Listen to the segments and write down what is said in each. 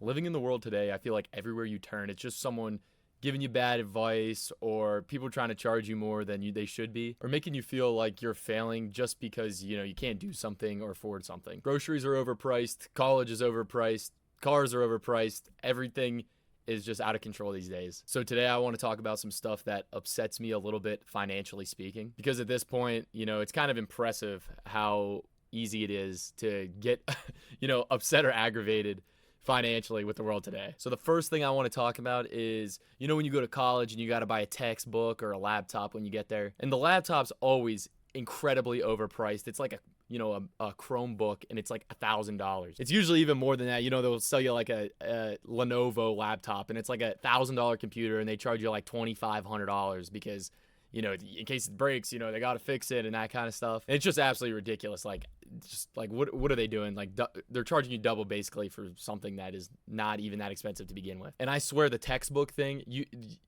Living in the world today, I feel like everywhere you turn, it's just someone giving you bad advice or people trying to charge you more than they should be, or making you feel like you're failing just because, you can't do something or afford something. Groceries are overpriced, college is overpriced, cars are overpriced, everything is just out of control these days. So today I want to talk about some stuff that upsets me a little bit financially speaking, because at this point, it's kind of impressive how easy it is to get, upset or aggravated financially with the world today. So the first thing I want to talk about is, when you go to college and you got to buy a textbook or a laptop when you get there, and the laptop's always incredibly overpriced. It's like a Chromebook, and it's like $1,000. It's usually even more than that. They'll sell you like a Lenovo laptop, and it's like $1,000 computer, and they charge you like $2,500 because in case it breaks, they got to fix it and that kind of stuff. And it's just absolutely ridiculous. What are they doing? Like, they're charging you double basically for something that is not even that expensive to begin with. And I swear the textbook thing,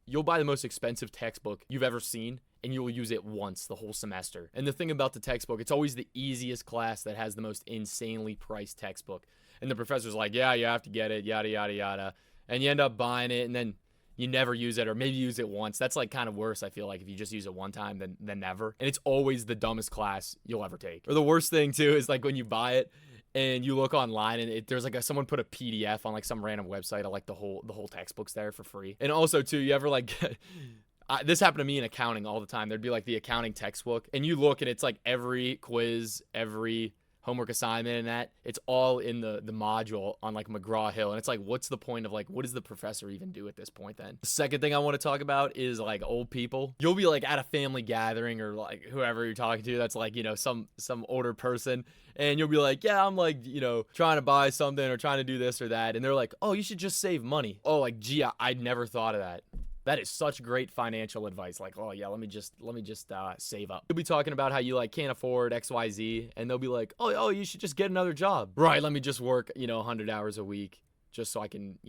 you'll buy the most expensive textbook you've ever seen, and you will use it once the whole semester. And the thing about the textbook, it's always the easiest class that has the most insanely priced textbook. And the professor's like, yeah, you have to get it, yada, yada, yada. And you end up buying it, and then you never use it, or maybe use it once. That's like kind of worse, I feel like, if you just use it one time than never. And it's always the dumbest class you'll ever take. Or the worst thing too is like when you buy it and you look online and there's like someone put a PDF on like some random website of like the whole textbook's there for free. And also too, you ever like this happened to me in accounting all the time. There'd be like the accounting textbook, and you look and it's like every quiz, every homework assignment, and that it's all in the module on like McGraw-Hill. And it's like, what's the point of, like, what does the professor even do at this point then? The second thing I want to talk about is like old people. You'll be like at a family gathering, or like whoever you're talking to that's like, some older person, and you'll be like, yeah, I'm like, trying to buy something or trying to do this or that, and they're like, oh, you should just save money. Oh, like, gee, I'd never thought of that. That is such great financial advice. Like, oh yeah, let me just save up. You'll be talking about how you like can't afford XYZ, and they'll be like, oh, you should just get another job. Right, let me just work, 100 hours a week just so I can,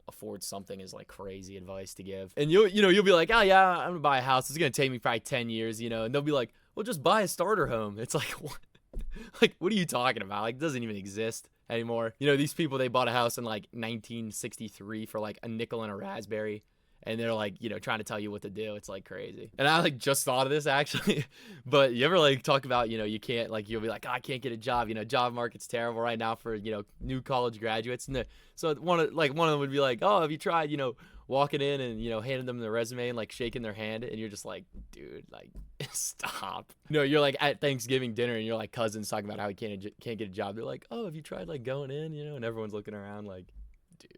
afford something, is like crazy advice to give. And you'll be like, oh yeah, I'm gonna buy a house. It's gonna take me probably 10 years, and they'll be like, well, just buy a starter home. It's like, what? Like, what are you talking about? Like, it doesn't even exist anymore. These people, they bought a house in like 1963 for like a nickel and a raspberry. And they're like, trying to tell you what to do. It's like crazy. And I like just thought of this actually. But you ever like talk about, you can't, like, you'll be like, oh, I can't get a job. Job market's terrible right now for, new college graduates. And so one of them would be like, oh, have you tried, walking in and, handing them the resume and like shaking their hand? And you're just like, dude, like, stop. You're like at Thanksgiving dinner and you're like cousins talking about how he can't get a job. They're like, oh, have you tried like going in, and everyone's looking around like, dude.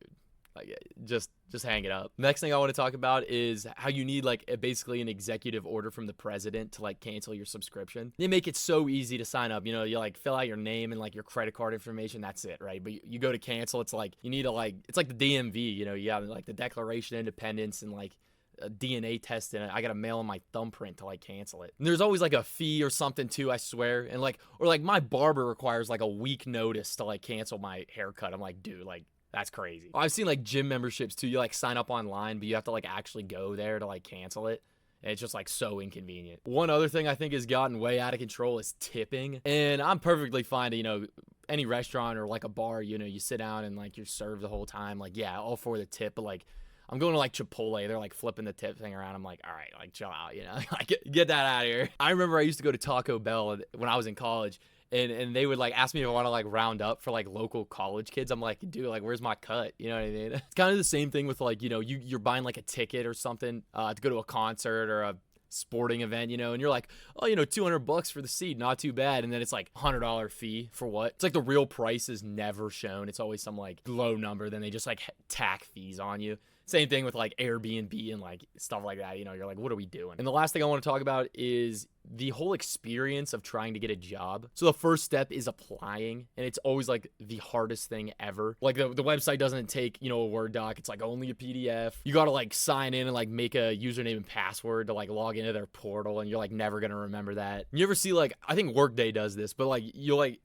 Like, just hang it up. Next thing I want to talk about is how you need like basically an executive order from the president to like cancel your subscription. They make it so easy to sign up. You like fill out your name and like your credit card information. That's it, right? But you go to cancel. It's like you need to it's like the DMV. You have like the Declaration of Independence and like a DNA test in it. I gotta mail in my thumbprint to like cancel it. And there's always like a fee or something too, I swear. And or my barber requires like a week notice to like cancel my haircut. I'm like, dude, like, that's crazy. I've seen like gym memberships too. You like sign up online, but you have to like actually go there to like cancel it. And it's just like so inconvenient. One other thing I think has gotten way out of control is tipping. And I'm perfectly fine to, any restaurant or like a bar, you sit down and like you're served the whole time. Like, yeah, all for the tip. But like, I'm going to like Chipotle. They're like flipping the tip thing around. I'm like, all right, like chill out, like get that out of here. I remember I used to go to Taco Bell when I was in college. And they would like ask me if I want to like round up for like local college kids. I'm like, dude, like, where's my cut? You know what I mean? It's kind of the same thing with like, you're buying like a ticket or something to go to a concert or a sporting event, and you're like, oh, $200 for the seat, not too bad. And then it's like $100 fee for what? It's like the real price is never shown. It's always some like low number. Then they just like tack fees on you. Same thing with like Airbnb and like stuff like that. You're like, what are we doing? And the last thing I want to talk about is the whole experience of trying to get a job. So the first step is applying, and it's always like the hardest thing ever. Like the website doesn't take, a Word doc. It's like only a PDF. You got to like sign in and like make a username and password to like log into their portal, and you're like never going to remember that. You ever see like, I think Workday does this, but like you'll like,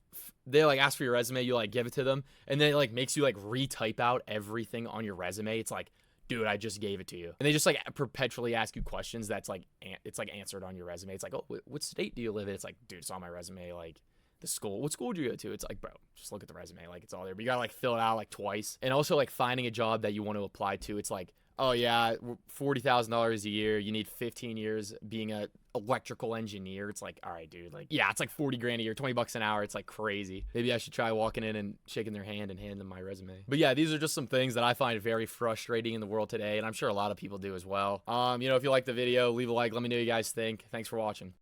they like ask for your resume, you like give it to them, and then it like makes you like retype out everything on your resume. It's like, dude, I just gave it to you. And they just like perpetually ask you questions that's like, it's like answered on your resume. It's like, oh, what state do you live in? It's like, dude, it's on my resume like the school. What school did you go to? It's like, bro, just look at the resume. Like, it's all there. But you gotta like fill it out like twice. And also like finding a job that you want to apply to. It's like, oh yeah, $40,000 a year. You need 15 years being a electrical engineer. It's like, all right, dude. Like, yeah, it's like 40 grand a year, 20 bucks an hour. It's like crazy. Maybe I should try walking in and shaking their hand and handing them my resume. But yeah, these are just some things that I find very frustrating in the world today, and I'm sure a lot of people do as well. If you like the video, leave a like. Let me know what you guys think. Thanks for watching.